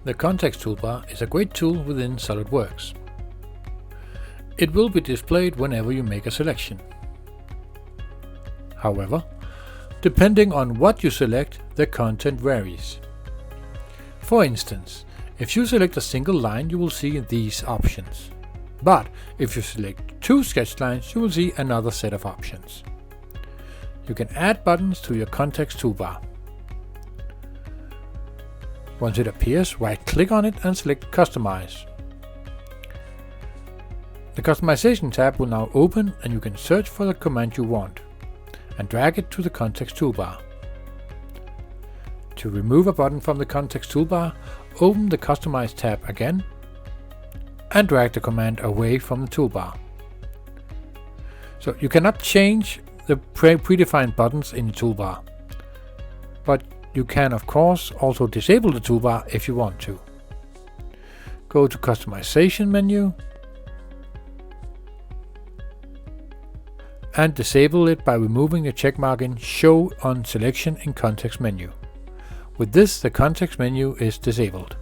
The context toolbar is a great tool within SOLIDWORKS. It will be displayed whenever you make a selection. However, depending on what you select, the content varies. For instance, if you select a single line, you will see these options. But if you select 2 sketch lines, you will see another set of options. You can add buttons to your context toolbar. Once it appears, right-click on it and select Customize. The Customization tab will now open and you can search for the command you want and drag it to the context toolbar. To remove a button from the context toolbar, open the Customize tab again and drag the command away from the toolbar. So you cannot change the predefined buttons in the toolbar, but you can of course also disable the toolbar if you want to. Go to Customization menu and disable it by removing the checkmark in Show on Selection in Context menu. With this, the context menu is disabled.